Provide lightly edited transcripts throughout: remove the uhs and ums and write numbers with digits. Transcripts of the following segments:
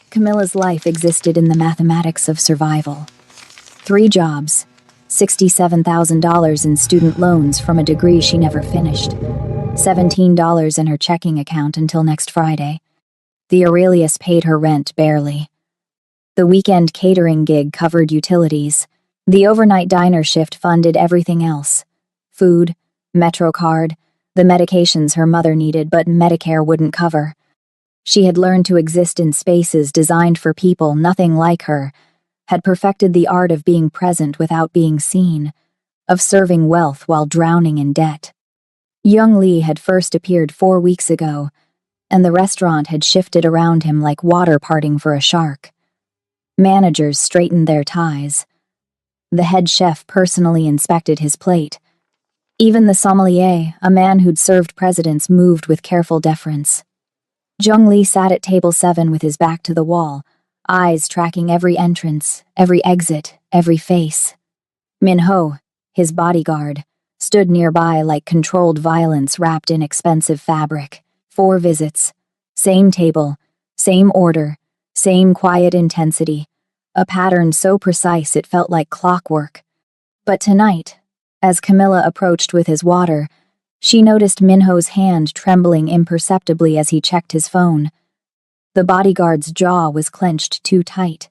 Camilla's life existed in the mathematics of survival. 3 jobs, $67,000 in student loans from a degree she never finished, $17 in her checking account until next Friday. The Aurelius paid her rent barely. The weekend catering gig covered utilities. The overnight diner shift funded everything else. Food, MetroCard, the medications her mother needed but Medicare wouldn't cover. She had learned to exist in spaces designed for people nothing like her, had perfected the art of being present without being seen, of serving wealth while drowning in debt. Young Lee had first appeared 4 weeks ago, and the restaurant had shifted around him like water parting for a shark. Managers straightened their ties. The head chef personally inspected his plate. Even the sommelier, a man who'd served presidents, moved with careful deference. Jung Lee sat at table 7 with his back to the wall, eyes tracking every entrance, every exit, every face. Min Ho, his bodyguard, stood nearby like controlled violence wrapped in expensive fabric. 4 visits. Same table, same order, same quiet intensity. A pattern so precise it felt like clockwork. But tonight, as Camilla approached with his water, she noticed Minho's hand trembling imperceptibly as he checked his phone. The bodyguard's jaw was clenched too tight.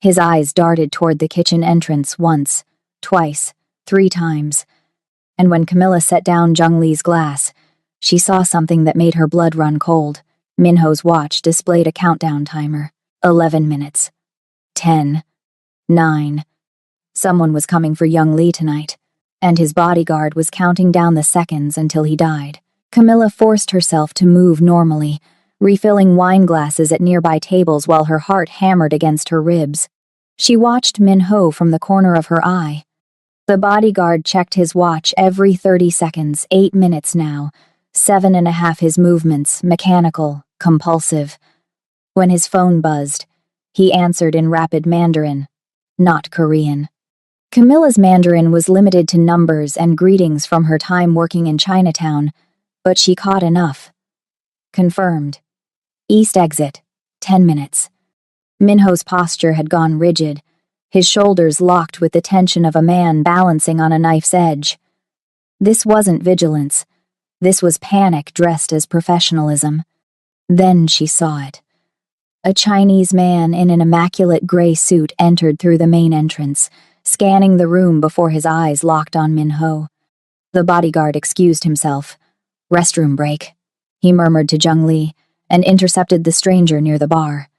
His eyes darted toward the kitchen entrance once, twice, 3 times. And when Camilla set down Jung Lee's glass, she saw something that made her blood run cold. Minho's watch displayed a countdown timer. 11 minutes. 10. 9. Someone was coming for Young Lee tonight, and his bodyguard was counting down the seconds until he died. Camilla forced herself to move normally, refilling wine glasses at nearby tables while her heart hammered against her ribs. She watched Min Ho from the corner of her eye. The bodyguard checked his watch every 30 seconds, 8 minutes now, 7.5 his movements, mechanical, compulsive. When his phone buzzed, he answered in rapid Mandarin, not Korean. Camilla's Mandarin was limited to numbers and greetings from her time working in Chinatown, but she caught enough. Confirmed. East exit, 10 minutes. Minho's posture had gone rigid, his shoulders locked with the tension of a man balancing on a knife's edge. This wasn't vigilance. This was panic dressed as professionalism. Then she saw it. A Chinese man in an immaculate gray suit entered through the main entrance, scanning the room before his eyes locked on Min Ho. The bodyguard excused himself. Restroom break, he murmured to Jung Lee, and intercepted the stranger near the bar.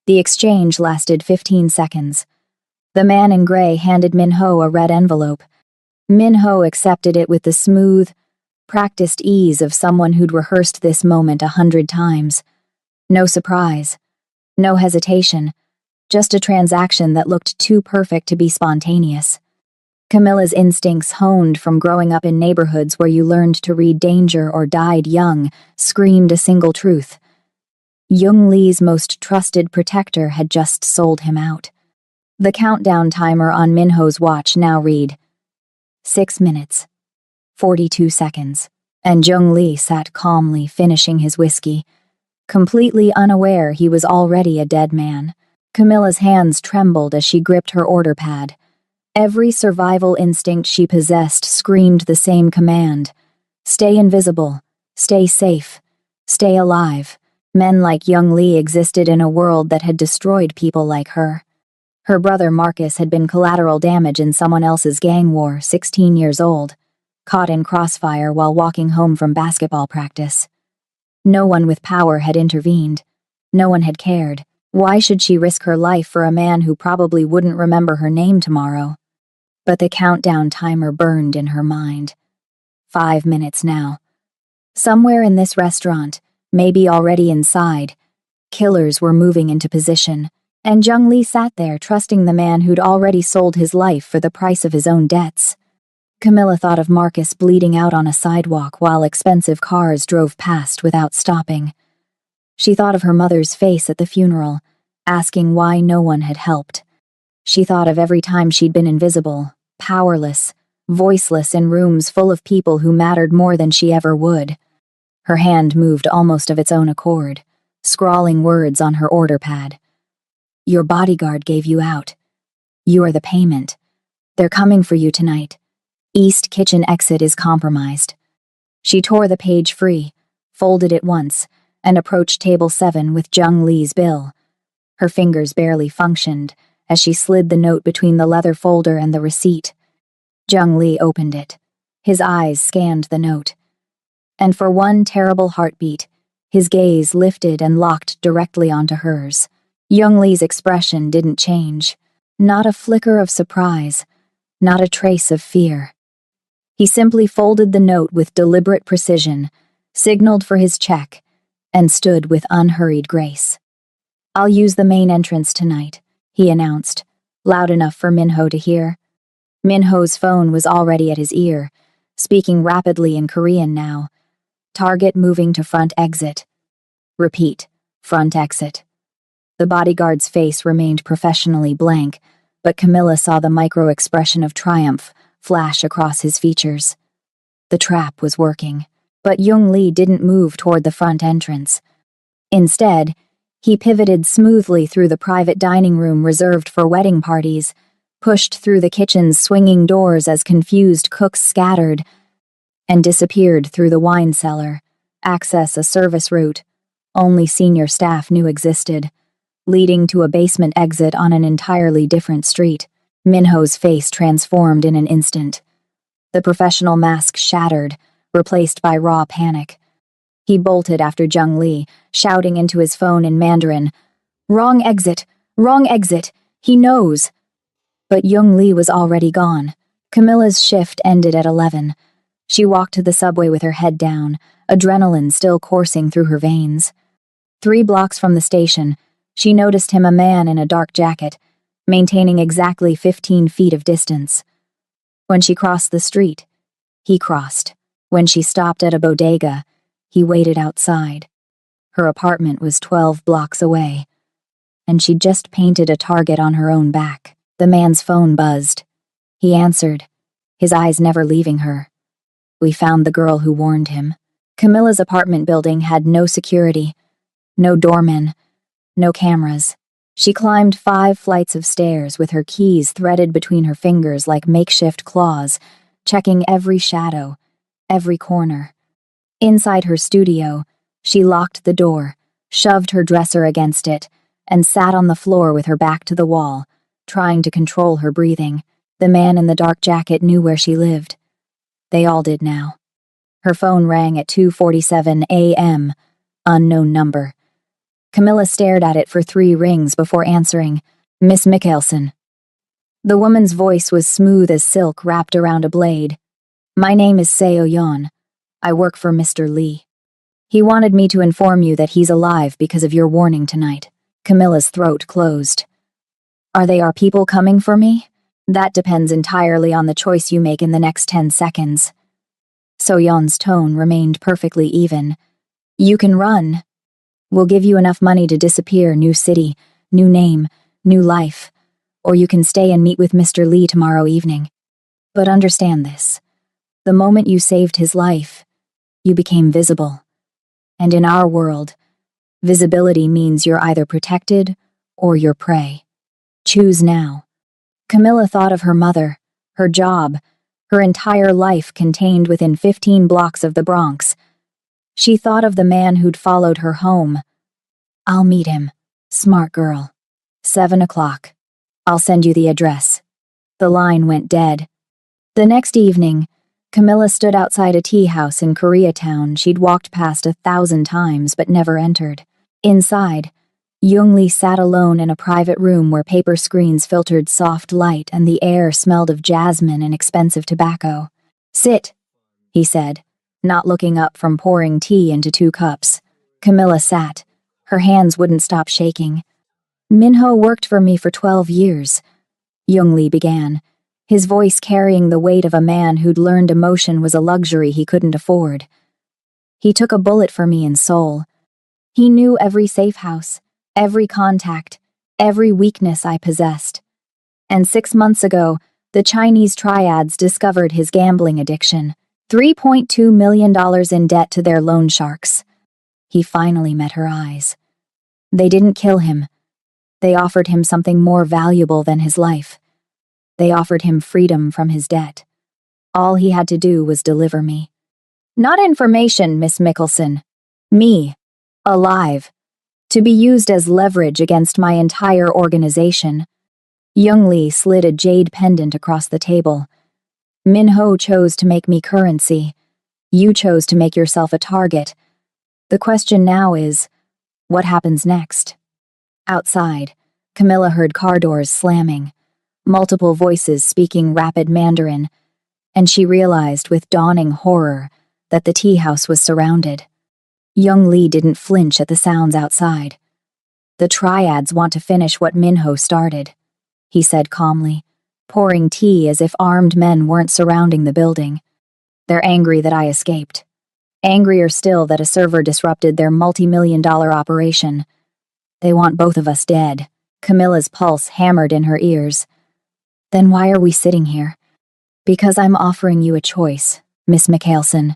The exchange lasted 15 seconds. The man in gray handed Min Ho a red envelope. Min Ho accepted it with the smooth, practiced ease of someone who'd rehearsed this moment 100 times. No surprise. No hesitation. Just a transaction that looked too perfect to be spontaneous. Camilla's instincts, honed from growing up in neighborhoods where you learned to read danger or died young, screamed a single truth. Young Lee's most trusted protector had just sold him out. The countdown timer on Minho's watch now read 6 minutes, 42 seconds, and Jung Lee sat calmly finishing his whiskey, completely unaware he was already a dead man. Camilla's hands trembled as she gripped her order pad. Every survival instinct she possessed screamed the same command. Stay invisible, stay safe, stay alive. Men like Young Lee existed in a world that had destroyed people like her. Her brother Marcus had been collateral damage in someone else's gang war, 16 years old, caught in crossfire while walking home from basketball practice. No one with power had intervened. No one had cared. Why should she risk her life for a man who probably wouldn't remember her name tomorrow? But the countdown timer burned in her mind. 5 minutes now. Somewhere in this restaurant, maybe already inside, killers were moving into position, and Jung Lee sat there trusting the man who'd already sold his life for the price of his own debts. Camilla thought of Marcus bleeding out on a sidewalk while expensive cars drove past without stopping. She thought of her mother's face at the funeral, asking why no one had helped. She thought of every time she'd been invisible, powerless, voiceless in rooms full of people who mattered more than she ever would. Her hand moved almost of its own accord, scrawling words on her order pad. Your bodyguard gave you out. You are the payment. They're coming for you tonight. East kitchen exit is compromised. She tore the page free, folded it once, and approached table 7 with Jung Lee's bill. Her fingers barely functioned as she slid the note between the leather folder and the receipt. Jung Lee opened it. His eyes scanned the note. And for one terrible heartbeat, his gaze lifted and locked directly onto hers. Jung Lee's expression didn't change. Not a flicker of surprise, not a trace of fear. He simply folded the note with deliberate precision, signaled for his check, and stood with unhurried grace. I'll use the main entrance tonight, he announced, loud enough for Minho to hear. Minho's phone was already at his ear, speaking rapidly in Korean now. Target moving to front exit. Repeat, front exit. The bodyguard's face remained professionally blank, but Camilla saw the micro-expression of triumph flash across his features. The trap was working, but Jung Lee didn't move toward the front entrance. Instead, he pivoted smoothly through the private dining room reserved for wedding parties, pushed through the kitchen's swinging doors as confused cooks scattered, and disappeared through the wine cellar, access a service route only senior staff knew existed, leading to a basement exit on an entirely different street. Minho's face transformed in an instant. The professional mask shattered, replaced by raw panic. He bolted after Jung Lee, shouting into his phone in Mandarin, "Wrong exit! Wrong exit! He knows!" But Jung Lee was already gone. Camilla's shift ended at 11. She walked to the subway with her head down, adrenaline still coursing through her veins. 3 blocks from the station, she noticed him, a man in a dark jacket, maintaining exactly 15 feet of distance. When she crossed the street, he crossed. When she stopped at a bodega, he waited outside. Her apartment was 12 blocks away, and she'd just painted a target on her own back. The man's phone buzzed. He answered, his eyes never leaving her. We found the girl who warned him. Camilla's apartment building had no security, no doormen, no cameras. She climbed 5 flights of stairs with her keys threaded between her fingers like makeshift claws, checking every shadow, every corner. Inside her studio, she locked the door, shoved her dresser against it, and sat on the floor with her back to the wall, trying to control her breathing. The man in the dark jacket knew where she lived. They all did now. Her phone rang at 2:47 a.m., unknown number. Camilla stared at it for 3 rings before answering, "Miss Mikkelsen." The woman's voice was smooth as silk wrapped around a blade. "My name is Seo Yeon. I work for Mr. Lee. He wanted me to inform you that he's alive because of your warning tonight." Camilla's throat closed. "Are they our people coming for me? That depends entirely on the choice you make in the next 10 seconds. So-yeon's tone remained perfectly even. "You can run. We'll give you enough money to disappear, new city, new name, new life. Or you can stay and meet with Mr. Lee tomorrow evening. But understand this. The moment you saved his life, you became visible. And in our world, visibility means you're either protected or you're prey. Choose now." Camilla thought of her mother, her job, her entire life contained within 15 blocks of the Bronx. She thought of the man who'd followed her home. "I'll meet him. Smart girl. 7 o'clock. I'll send you the address." The line went dead. The next evening, Camilla stood outside a tea house in Koreatown she'd walked past 1,000 times but never entered. Inside, Jung Lee sat alone in a private room where paper screens filtered soft light and the air smelled of jasmine and expensive tobacco. "Sit," he said, not looking up from pouring tea into 2 cups. Camilla sat. Her hands wouldn't stop shaking. "Minho worked for me for 12 years, Jung Lee began, his voice carrying the weight of a man who'd learned emotion was a luxury he couldn't afford. "He took a bullet for me in Seoul. He knew every safe house, every contact, every weakness I possessed. And 6 months ago, the Chinese triads discovered his gambling addiction. $3.2 million in debt to their loan sharks." He finally met her eyes. "They didn't kill him. They offered him something more valuable than his life. They offered him freedom from his debt. All he had to do was deliver me. Not information, Miss Mickelson. Me. Alive. To be used as leverage against my entire organization. Young Lee slid a jade pendant across the table. Min-ho chose to make me currency. You chose to make yourself a target. The question now is, what happens next? Outside, Camilla heard car doors slamming, multiple voices speaking rapid Mandarin, and she realized with dawning horror that the tea house was surrounded. Young Lee didn't flinch at the sounds outside. The triads want to finish what Min-ho started, he said calmly, pouring tea as if armed men weren't surrounding the building. They're angry that I escaped. Angrier still that a server disrupted their multi-million-dollar operation. They want both of us dead. Camilla's pulse hammered in her ears. Then why are we sitting here? Because I'm offering you a choice, Miss Mickelson.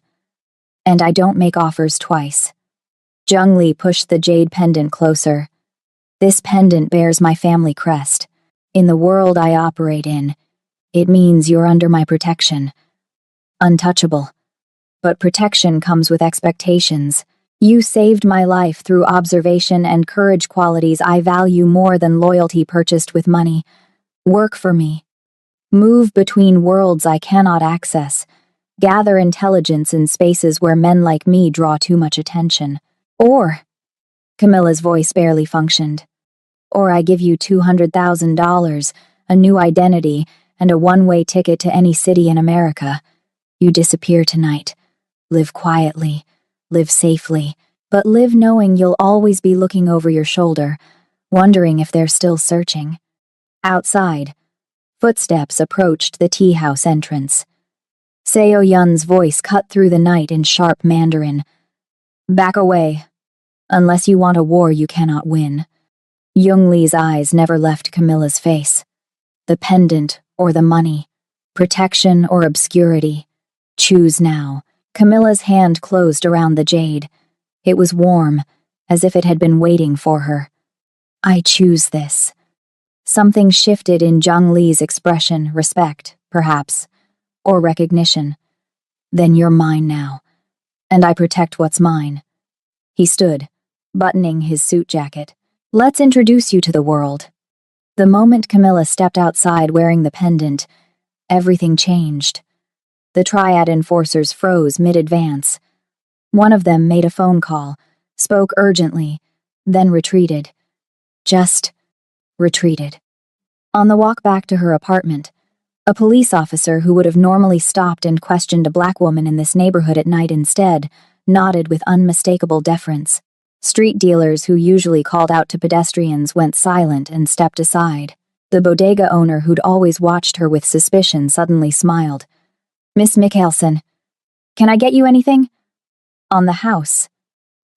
And I don't make offers twice. Jung Lee pushed the jade pendant closer. This pendant bears my family crest. In the world I operate in, it means you're under my protection. Untouchable. But protection comes with expectations. You saved my life through observation and courage, qualities I value more than loyalty purchased with money. Work for me. Move between worlds I cannot access. Gather intelligence in spaces where men like me draw too much attention. Or, Camilla's voice barely functioned. Or I give you $200,000, a new identity, and a one-way ticket to any city in America. You disappear tonight. Live quietly. Live safely. But live knowing you'll always be looking over your shoulder, wondering if they're still searching. Outside, footsteps approached the tea house entrance. Seo Yun's voice cut through the night in sharp Mandarin. Back away. Unless you want a war you cannot win. Young Lee's eyes never left Camilla's face. The pendant or the money. Protection or obscurity. Choose now. Camilla's hand closed around the jade. It was warm, as if it had been waiting for her. I choose this. Something shifted in Jung Lee's expression, respect, perhaps, or recognition. Then you're mine now, and I protect what's mine. He stood, buttoning his suit jacket. Let's introduce you to the world. The moment Camilla stepped outside wearing the pendant, everything changed. The triad enforcers froze mid-advance. One of them made a phone call, spoke urgently, then retreated. Just retreated. On the walk back to her apartment, a police officer who would have normally stopped and questioned a black woman in this neighborhood at night instead nodded with unmistakable deference. Street dealers who usually called out to pedestrians went silent and stepped aside. The bodega owner who'd always watched her with suspicion suddenly smiled. Miss Mickelson, can I get you anything? On the house.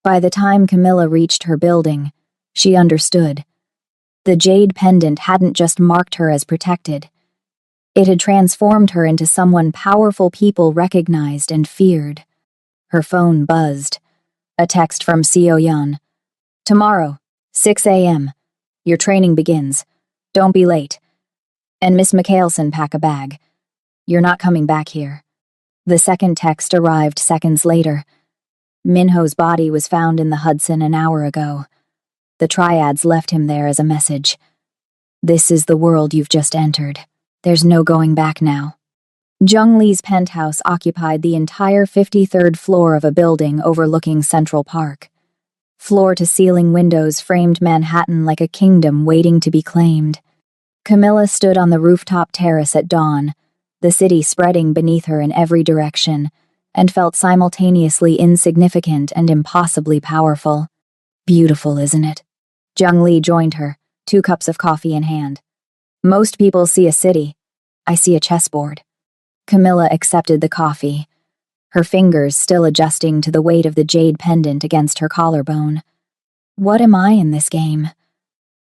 By the time Camilla reached her building, she understood. The jade pendant hadn't just marked her as protected. It had transformed her into someone powerful people recognized and feared. Her phone buzzed. A text from Seo Yun. Tomorrow, 6 a.m. Your training begins. Don't be late. And Miss Mickelson, pack a bag. You're not coming back here. The second text arrived seconds later. Min-ho's body was found in the Hudson an hour ago. The triads left him there as a message. This is the world you've just entered. There's no going back now. Jung Lee's penthouse occupied the entire 53rd floor of a building overlooking Central Park. Floor-to-ceiling windows framed Manhattan like a kingdom waiting to be claimed. Camilla stood on the rooftop terrace at dawn, the city spreading beneath her in every direction, and felt simultaneously insignificant and impossibly powerful. Beautiful, isn't it? Jung Lee joined her, 2 cups of coffee in hand. Most people see a city. I see a chessboard. Camilla accepted the coffee, her fingers still adjusting to the weight of the jade pendant against her collarbone. What am I in this game?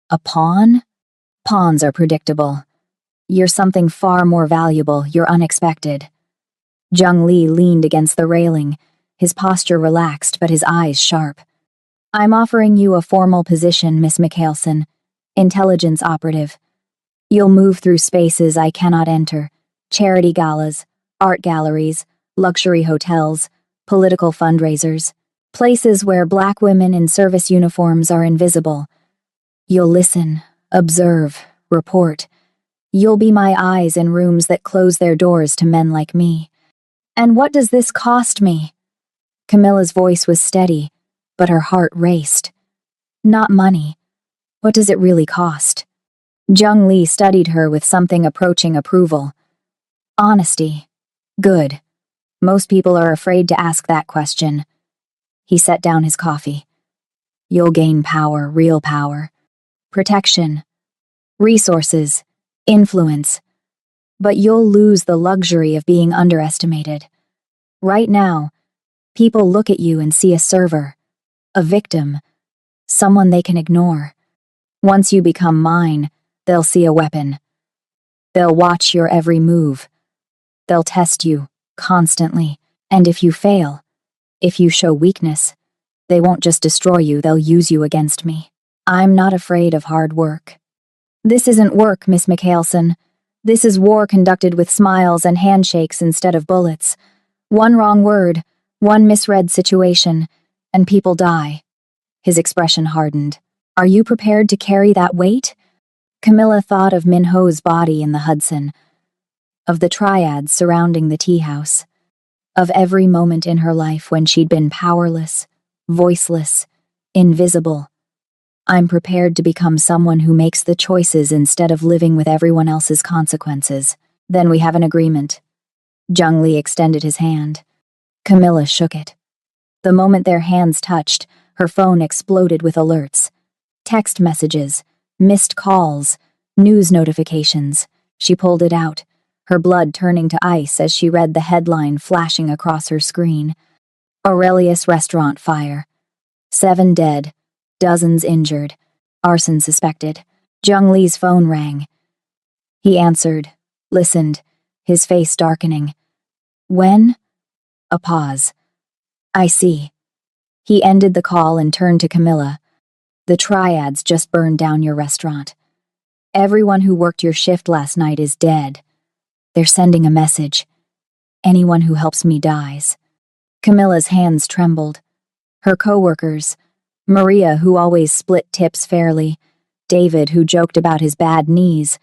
A pawn? Pawns are predictable. You're something far more valuable, you're unexpected. Jung Lee leaned against the railing, his posture relaxed but his eyes sharp. I'm offering you a formal position, Miss Mickelson. Intelligence operative. You'll move through spaces I cannot enter. Charity galas, art galleries, luxury hotels, political fundraisers, places where black women in service uniforms are invisible. You'll listen, observe, report. You'll be my eyes in rooms that close their doors to men like me. And what does this cost me? Camilla's voice was steady, but her heart raced. Not money. What does it really cost? Jung Lee studied her with something approaching approval. Honesty. Good. Most people are afraid to ask that question. He set down his coffee. You'll gain power, real power. Protection. Resources. Influence. But you'll lose the luxury of being underestimated. Right now, people look at you and see a server, a victim, someone they can ignore. Once you become mine, they'll see a weapon. They'll watch your every move. They'll test you, constantly, and if you fail, if you show weakness, they won't just destroy you, they'll use you against me. I'm not afraid of hard work. This isn't work, Miss Mikhailson. This is war conducted with smiles and handshakes instead of bullets. One wrong word, one misread situation, and people die. His expression hardened. Are you prepared to carry that weight? Camilla thought of Minho's body in the Hudson, of the triads surrounding the tea house, of every moment in her life when she'd been powerless, voiceless, invisible. I'm prepared to become someone who makes the choices instead of living with everyone else's consequences. Then we have an agreement. Jung Lee extended his hand. Camilla shook it. The moment their hands touched, her phone exploded with alerts. Text messages, missed calls, news notifications. She pulled it out, her blood turning to ice as she read the headline flashing across her screen. Aurelius restaurant fire. 7 dead. Dozens injured. Arson suspected. Jung Lee's phone rang. He answered, listened, his face darkening. When? A pause. I see. He ended the call and turned to Camilla. The triads just burned down your restaurant. Everyone who worked your shift last night is dead. They're sending a message. Anyone who helps me dies. Camilla's hands trembled. Her co-workers, Maria, who always split tips fairly, David, who joked about his bad knees,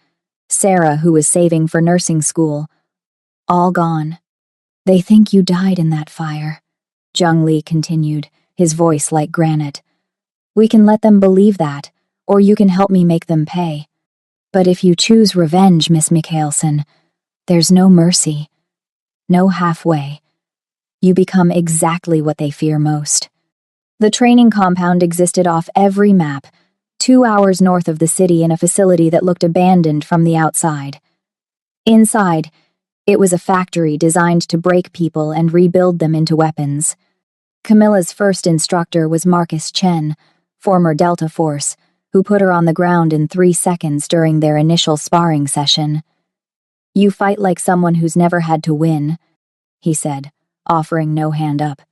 Sarah, who was saving for nursing school, all gone. They think you died in that fire, Jung Lee continued, his voice like granite. We can let them believe that, or you can help me make them pay. But if you choose revenge, Miss Mikhailson, there's no mercy, no halfway. You become exactly what they fear most. The training compound existed off every map, 2 hours north of the city in a facility that looked abandoned from the outside. Inside, it was a factory designed to break people and rebuild them into weapons. Camilla's first instructor was Marcus Chen, former Delta Force, who put her on the ground in 3 seconds during their initial sparring session. You fight like someone who's never had to win, he said, offering no hand up.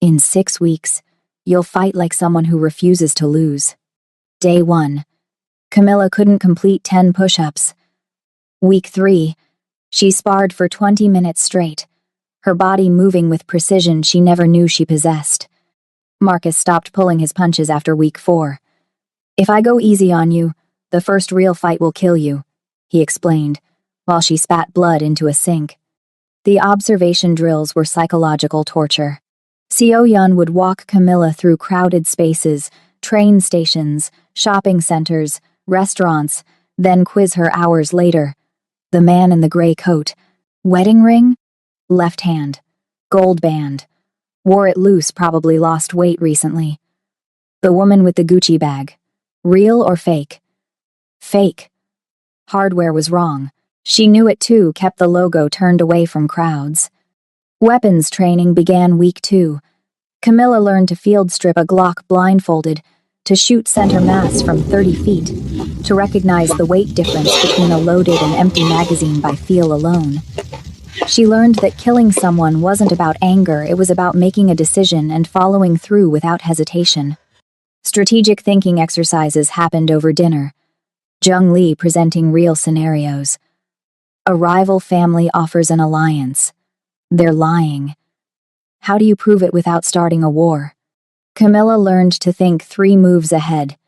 In 6 weeks, you'll fight like someone who refuses to lose. Day 1. Camilla couldn't complete 10 push-ups. Week 3. She sparred for 20 minutes straight, her body moving with precision she never knew she possessed. Marcus stopped pulling his punches after week 4. If I go easy on you, the first real fight will kill you, he explained, while she spat blood into a sink. The observation drills were psychological torture. Seo Yun would walk Camilla through crowded spaces, train stations, shopping centers, restaurants, then quiz her hours later. The man in the gray coat. Wedding ring? Left hand. Gold band. Wore it loose, probably lost weight recently. The woman with the Gucci bag. Real or fake? Fake. Hardware was wrong. She knew it too, kept the logo turned away from crowds. Weapons training began week 2. Camilla learned to field strip a Glock blindfolded, to shoot center mass from 30 feet, to recognize the weight difference between a loaded and empty magazine by feel alone. She learned that killing someone wasn't about anger, it was about making a decision and following through without hesitation. Strategic thinking exercises happened over dinner, Jung Lee presenting real scenarios. A rival family offers an alliance. They're lying. How do you prove it without starting a war? Camilla learned to think 3 moves ahead,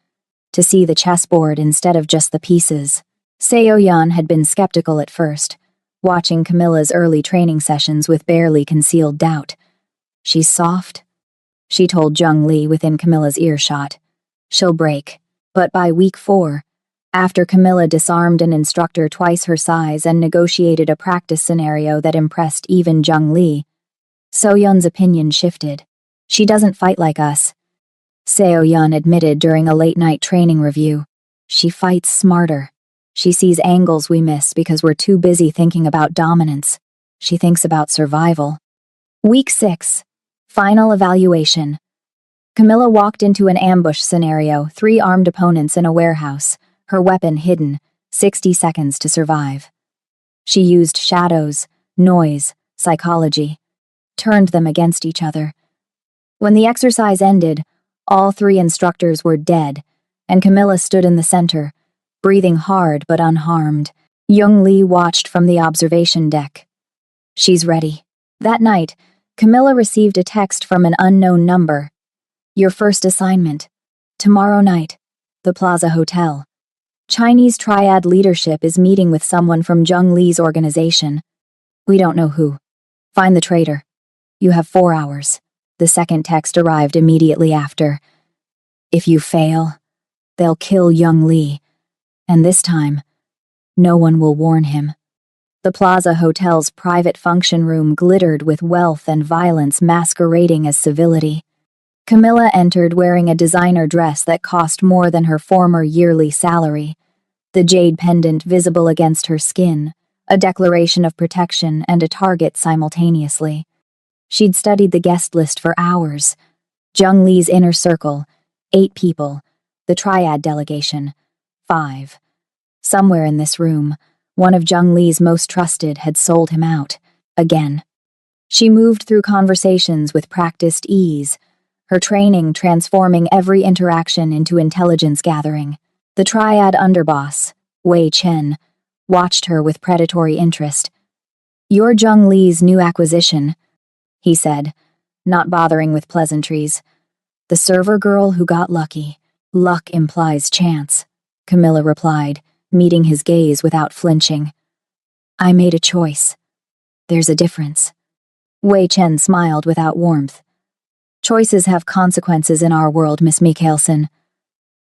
to see the chessboard instead of just the pieces. Seo-yeon had been skeptical at first, watching Camilla's early training sessions with barely concealed doubt. She's soft, she told Jung Lee within Camilla's earshot. She'll break. But by week 4, after Camilla disarmed an instructor twice her size and negotiated a practice scenario that impressed even Jung Lee, So-yeon's opinion shifted. She doesn't fight like us, Seo-yeon admitted during a late-night training review. She fights smarter. She sees angles we miss because we're too busy thinking about dominance. She thinks about survival. Week 6. Final evaluation. Camilla walked into an ambush scenario, 3 armed opponents in a warehouse, her weapon hidden, 60 seconds to survive. She used shadows, noise, psychology, turned them against each other. When the exercise ended, all 3 instructors were dead, and Camilla stood in the center, breathing hard but unharmed. Jung Lee watched from the observation deck. She's ready. That night, Camilla received a text from an unknown number. Your first assignment. Tomorrow night. The Plaza Hotel. Chinese Triad leadership is meeting with someone from Jung Lee's organization. We don't know who. Find the traitor. You have 4 hours. The second text arrived immediately after. If you fail, they'll kill Jung Lee. And this time, no one will warn him. The Plaza Hotel's private function room glittered with wealth and violence masquerading as civility. Camilla entered wearing a designer dress that cost more than her former yearly salary, the jade pendant visible against her skin, a declaration of protection and a target simultaneously. She'd studied the guest list for hours. Jung Lee's inner circle, 8 people, the Triad delegation, 5. Somewhere in this room, one of Jung Lee's most trusted had sold him out, again. She moved through conversations with practiced ease, her training transforming every interaction into intelligence gathering. The Triad underboss, Wei Chen, watched her with predatory interest. You're Jung Lee's new acquisition, he said, not bothering with pleasantries. The server girl who got lucky. Luck implies chance, Camilla replied, meeting his gaze without flinching. I made a choice. There's a difference. Wei Chen smiled without warmth. Choices have consequences in our world, Miss Mikkelsen.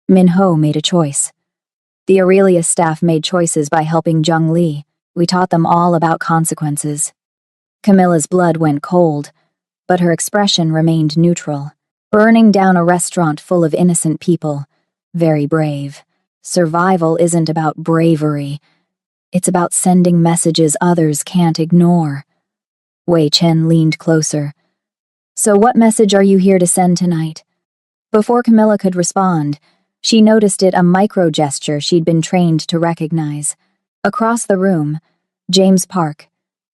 Min Ho made a choice. The Aurelius staff made choices by helping Jung Lee. We taught them all about consequences. Camilla's blood went cold, but her expression remained neutral. Burning down a restaurant full of innocent people. Very brave. Survival isn't about bravery. It's about sending messages others can't ignore. Wei Chen leaned closer. So what message are you here to send tonight? Before Camilla could respond, she noticed it a micro-gesture she'd been trained to recognize. Across the room, James Park,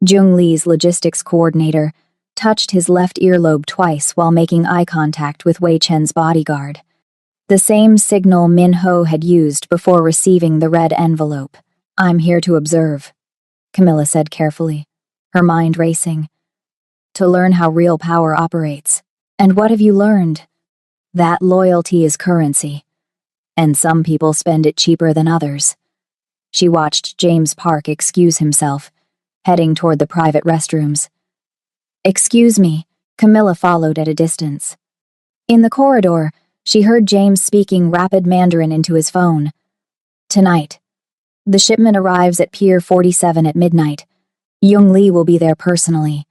Jung Lee's logistics coordinator, touched his left earlobe twice while making eye contact with Wei Chen's bodyguard. The same signal Min Ho had used before receiving the red envelope. I'm here to observe, Camilla said carefully, her mind racing. To learn how real power operates. And what have you learned? That loyalty is currency. And some people spend it cheaper than others. She watched James Park excuse himself, heading toward the private restrooms. Excuse me, Camilla followed at a distance. In the corridor, she heard James speaking rapid Mandarin into his phone. Tonight. The shipment arrives at Pier 47 at midnight. Jung Lee will be there personally.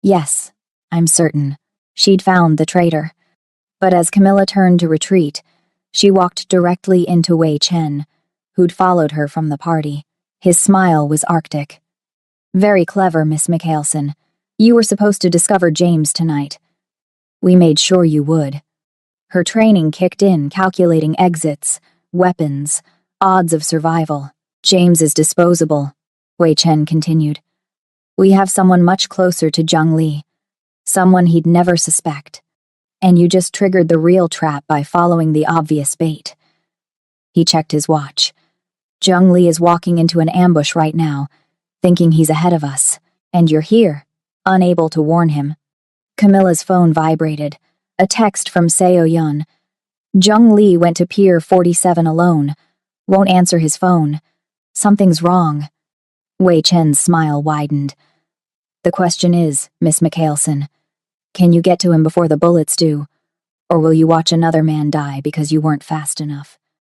Yes, I'm certain. She'd found the traitor. But as Camilla turned to retreat, she walked directly into Wei Chen, who'd followed her from the party. His smile was arctic. Very clever, Miss Mikkelsen. You were supposed to discover James tonight. We made sure you would. Her training kicked in, calculating exits, weapons, odds of survival. James is disposable, Wei Chen continued. We have someone much closer to Jung Lee. Someone he'd never suspect. And you just triggered the real trap by following the obvious bait. He checked his watch. Jung Lee is walking into an ambush right now, thinking he's ahead of us. And you're here, unable to warn him. Camilla's phone vibrated. A text from Seo Yun. Jung Lee went to Pier 47 alone. Won't answer his phone. Something's wrong. Wei Chen's smile widened. The question is, Miss McHaleson, can you get to him before the bullets do? Or will you watch another man die because you weren't fast enough?